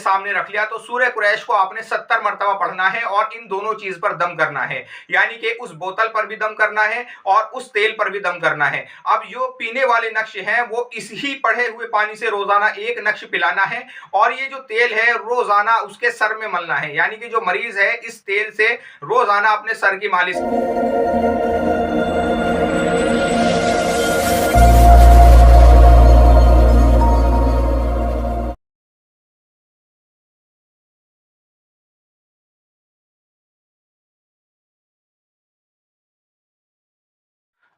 सामने रख लिया तो सूरह कुरैश को आपने 70 मरतबा पढ़ना है और इन दोनों चीज पर दम करना है, यानी कि उस बोतल पर भी दम करना है और उस तेल पर भी दम करना है। अब जो पीने वाले नक्श हैं वो इस ही पढ़े हुए पानी से रोजाना एक नक्श पिलाना है और ये जो तेल है रोजाना उसके सर में मलना है, यानी कि जो मरीज है इस तेल से रोजाना अपने सर की मालिश।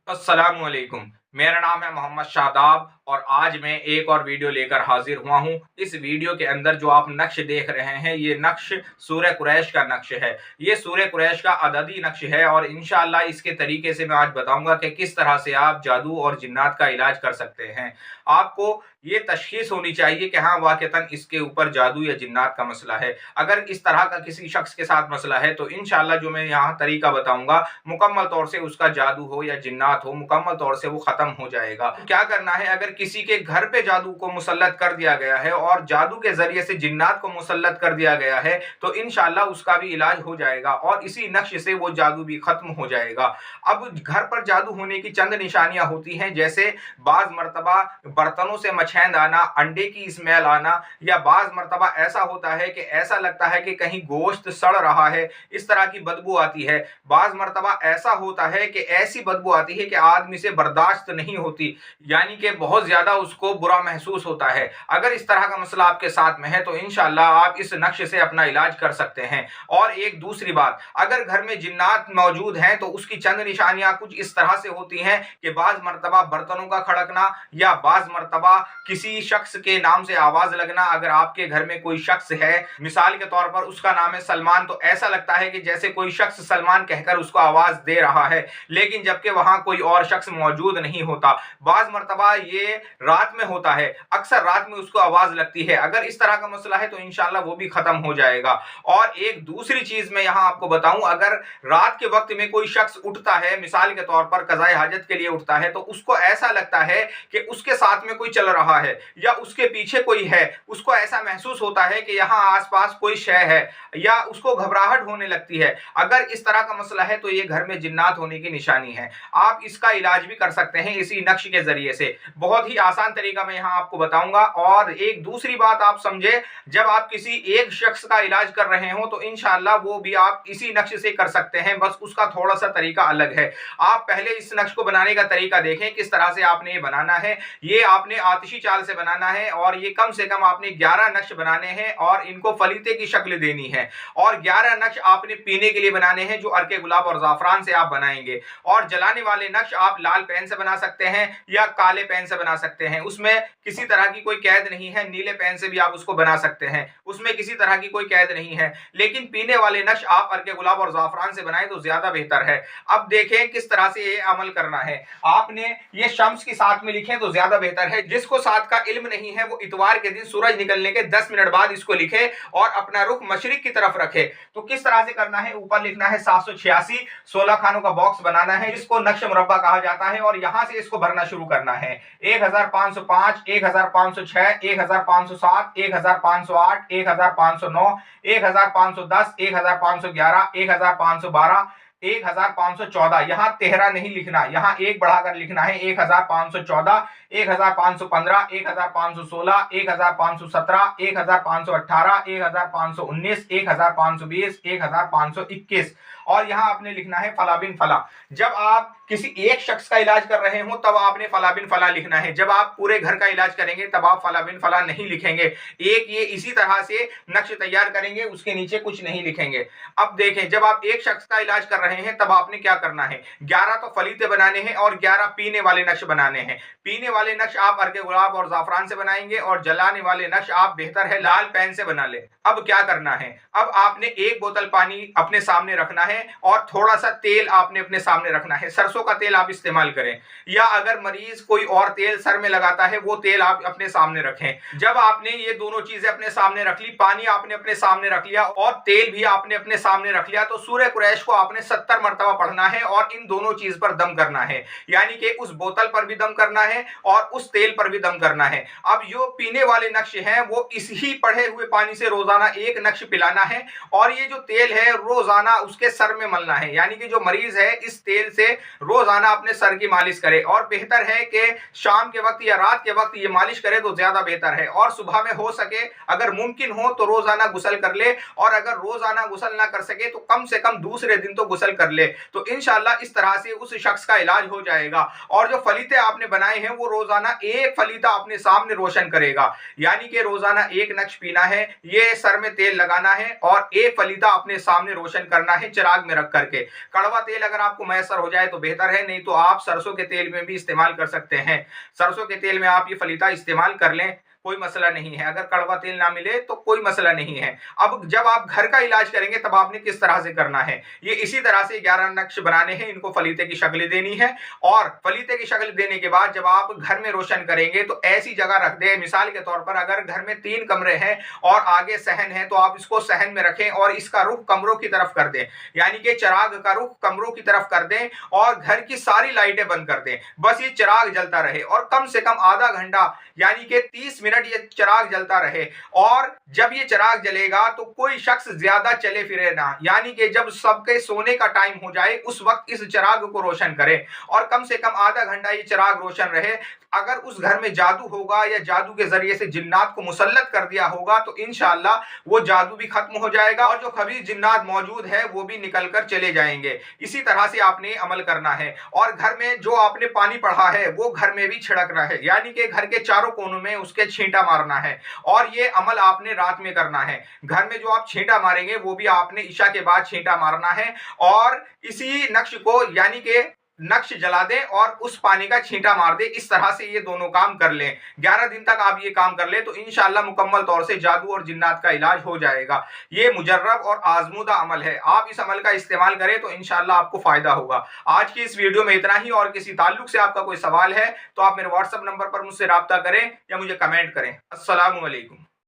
अस्सलामुअलैकुम, मेरा नाम है मोहम्मद शादाब और आज मैं एक और वीडियो लेकर हाजिर हुआ हूं। इस वीडियो के अंदर जो आप नक्श देख रहे हैं ये नक्श सूरह कुरैश का नक्श है। ये सूरह कुरैश का अददी नक्श है और इंशाअल्लाह इसके तरीके से मैं आज बताऊंगा कि किस तरह से आप जादू और जिन्नात का इलाज कर सकते हैं। आपको ये तशखीस होनी चाहिए कि हाँ वाक़तन इसके ऊपर जादू या जिन्नात का मसला है। अगर इस तरह का किसी शख्स के साथ मसला है तो इंशाअल्लाह जो मैं यहाँ तरीका बताऊंगा मुकम्मल तौर से उसका जादू हो या जिन्नात हो मुकम्मल तौर से वो खत्म हो जाएगा। क्या करना है, अगर किसी के घर पे जादू को मुसल्लत कर दिया गया है और जादू के जरिए से जिन्नात को मुसल्लत कर दिया गया है तो इंशाअल्लाह उसका भी इलाज हो जाएगा और इसी नक्श से वो जादू भी खत्म हो जाएगा। अब घर पर जादू होने की चंद निशानियां होती हैं, जैसे बाज मर्तबा बर्तनों से मछैंद आना, अंडे की स्मेल आना, या बाज मर्तबा ऐसा होता है कि ऐसा लगता है कि कहीं गोश्त सड़ रहा है, इस तरह की बदबू आती है। बाज मर्तबा ऐसा होता है कि ऐसी बदबू आती है कि आदमी से बर्दाश्त नहीं होती, यानी कि बहुत ज्यादा उसको बुरा महसूस होता है। अगर इस तरह का मसला आपके साथ में है तो इंशाअल्लाह आप इस नक्श से अपना इलाज कर सकते हैं। और एक दूसरी बात, अगर घर में जिन्नात मौजूद हैं तो उसकी चंद निशानियां कुछ इस तरह से होती हैं कि बाज मर्तबा बर्तनों का खड़कना या बाज मर्तबा किसी शख्स के नाम से आवाज लगना। अगर आपके घर में कोई शख्स है, मिसाल के तौर पर उसका नाम है सलमान, तो ऐसा लगता है कि जैसे कोई शख्स सलमान कहकर उसको आवाज दे रहा है, लेकिन जबकि वहां कोई और शख्स मौजूद नहीं होता। बाज मर्तबा ये रात में होता है, अक्सर रात में उसको आवाज लगती है। अगर इस तरह का मसला है तो इंशाअल्लाह वो भी खत्म हो जाएगा। और एक दूसरी चीज मैं यहां आपको बताऊं, अगर रात के वक्त में कोई शख्स उठता है, मिसाल के तौर पर कज़ाए हाजत के लिए उठता है, तो उसको ऐसा लगता है कि उसके साथ में कोई चल रहा है या उसके पीछे कोई है, उसको ऐसा महसूस होता है कि यहाँ आसपास कोई शय है या उसको घबराहट होने लगती है। अगर इस तरह का मसला है तो ये घर में जिन्नात होने की निशानी है। आप इसका इलाज भी कर सकते हैं इसी नक्श के जरिए से। बहुत ही आसान तरीका मैं यहाँ आपको बताऊंगा। और एक दूसरी बात आप समझे, जब आप किसी एक शख्स का इलाज कर रहे हो तो इंशाअल्लाह वो भी आप इसी नक्श से कर सकते हैं, बस उसका थोड़ा सा तरीका अलग है। आप पहले इस नक्श को बनाने का तरीका देखें किस तरह से आपने ये बनाना है। ये आपने आतिशी चाल से बनाना है और ये कम से कम आपने 11 नक्श बनाने हैं और इनको फलीते की शक्ल देनी है। और 11 नक्श आपने पीने के लिए बनाने हैं जो अर्के गुलाब और जाफरान से आप बनाएंगे। और जलाने वाले नक्श आप लाल पेन से बना सकते हैं या काले पेन से बना सकते हैं, उसमें किसी तरह की कोई कैद नहीं है। नीले पेन से भी आप उसको बना सकते हैं, उसमें किसी तरह की कोई कैद नहीं है। लेकिन पीने वाले नक्श आप अर्के गुलाब और जाफरान से बनाएं तो ज्यादा बेहतर है। अब देखें किस तरह से ये अमल करना है। आपने ये शम्स की साथ में लिखें तो ज्यादा बेहतर है। जिसको साथ का इल्म नहीं है वो इतवार के दिन सूरज निकलने के 10 मिनट बाद इसको लिखे और अपना रुख मशरिक की तरफ रखे। तो किस तरह से करना है, ऊपर लिखना है 786, 16 खानों का बॉक्स बनाना है जिसको नक्श मुरब्बा कहा जाता है और यहां से इसको भरना शुरू करना है। 1505, 1506, 1507, 1508, 1509, 1510, 1511, 1512, 1514। यहाँ 13 नहीं लिखना, यहाँ एक बढ़ाकर लिखना है 1514, 1515, 1516, 1517, 1518, 1519, 1520, 1521। और यहाँ आपने लिखना है फला बिन फला। जब आप किसी एक शख्स का इलाज कर रहे हो तब आपने फला बिन फला लिखना है। जब आप पूरे घर का इलाज करेंगे तब आप फला बिन फला नहीं लिखेंगे। एक ये इसी तरह से नक्श तैयार करेंगे, उसके नीचे कुछ नहीं लिखेंगे। अब देखें, जब आप एक शख्स का इलाज कर रहे हैं तब आपने क्या करना है, 11 तो फलीते बनाने हैं और 11 पीने वाले नक्श बनाने हैं। पीने वाले नक्श आप अर्के गुलाब और जाफरान से बनाएंगे और जलाने वाले नक्श आप बेहतर है लाल पेन से बना ले। अब क्या करना है, अब आपने एक बोतल पानी अपने सामने रखना है और थोड़ा सा तेल आपने अपने सामने रखना है। सरसों सरसों का तेल आप इस्तेमाल करें, या अगर मरीज कोई और तेल सर में लगाता है वो तेल आप अपने सामने रखें। जब आपने ये दोनों चीजें अपने सामने रख ली, पानी आपने अपने सामने रख लिया और तेल भी आपने अपने सामने रख लिया, तो सूरह कुरैश को आपने 70 मरतबा पढ़ना है और इन दोनों चीज पर दम करना है, यानी कि उस बोतल पर भी दम करना है और उस तेल पर भी दम करना है। अब जो पीने वाले नक्श हैं वो इस ही पढ़े हुए पानी से रोजाना एक नक्श पिलाना है और ये जो तेल है रोजाना उसके सर में मलना है, यानी कि जो मरीज है इस तेल से रोजाना अपने सर की मालिश करे। और बेहतर है कि शाम के वक्त या रात के वक्त ये मालिश करे तो ज्यादा बेहतर है। और सुबह में हो सके अगर मुमकिन हो तो रोजाना गुसल कर ले, और अगर रोजाना गुसल ना कर सके तो कम से कम दूसरे दिन तो गुसल कर ले, तो इंशाल्लाह इस तरह से उस शख्स का इलाज हो जाएगा। और जो फलीते आपने बनाए हैं वो रोजाना एक फलीता अपने सामने रोशन करेगा, यानी कि रोजाना एक नक्श पीना है, ये सर में तेल लगाना है और एक फलीता अपने सामने रोशन करना है चिराग में रख करके। कड़वा तेल अगर आपको मैसर हो जाए तो बेहतर है, नहीं तो आप सरसों के तेल में भी इस्तेमाल कर सकते हैं। सरसों के तेल में आप ये फलीता इस्तेमाल कर लें, कोई मसला नहीं है। अगर कड़वा तेल ना मिले तो कोई मसला नहीं है। अब जब आप घर का इलाज करेंगे तब आपने किस तरह से करना है, ये इसी तरह से 11 नक्श बनाने हैं, इनको फलीते की शक्ल देनी है। और फलीते की शक्ल देने के बाद जब आप घर में रोशन करेंगे तो ऐसी जगह रख दें, मिसाल के तौर पर अगर घर में 3 कमरे हैं और आगे सहन है तो आप इसको सहन में रखें और इसका रुख कमरों की तरफ कर दें, यानी कि चिराग का रुख कमरों की तरफ कर दें और घर की सारी लाइटें बंद कर दें। बस ये चिराग जलता रहे और कम से कम आधा घंटा यानी कि 30 मिनट ये चिराग जलता रहे। और जब ये चिराग जलेगा तो कोई शख्स ज्यादा चले फिरे ना, यानी कि जब सबके सोने का टाइम हो जाए उस वक्त इस चिराग को रोशन करें और कम से कम आधा घंटा ये चिराग रोशन रहे। अगर उस घर में जादू होगा या जादू के जरिए से जिन्नात को मुसल्लत कर दिया होगा तो इंशाअल्लाह वो जादू भी खत्म हो जाएगा और जो खबीस जिन्नात मौजूद है वो भी निकल कर चले जाएंगे। इसी तरह से आपने अमल करना है। और घर में जो आपने पानी पढ़ा है वो घर में भी छिड़कना है, यानी कि घर के चारों कोनों में उसके छींटा मारना है। और ये अमल आपने रात में करना है। घर में जो आप छींटा मारेंगे वो भी आपने इशा के बाद छींटा मारना है और इसी नक्श को यानी कि नक्श जला दें और उस पानी का छींटा मार दें। इस तरह से ये दोनों काम कर लें। 11 दिन तक आप ये काम कर लें तो इंशाअल्लाह मुकम्मल तौर से जादू और जिन्नात का इलाज हो जाएगा। ये मुजर्रब और आजमूदा अमल है, आप इस अमल का इस्तेमाल करें तो इंशाअल्लाह आपको फायदा होगा। आज की इस वीडियो में इतना ही, और किसी ताल्लुक से आपका कोई सवाल है तो आप मेरे व्हाट्सएप नंबर पर मुझसे राब्ता करें या मुझे कमेंट करें। अस्सलामु अलैकुम।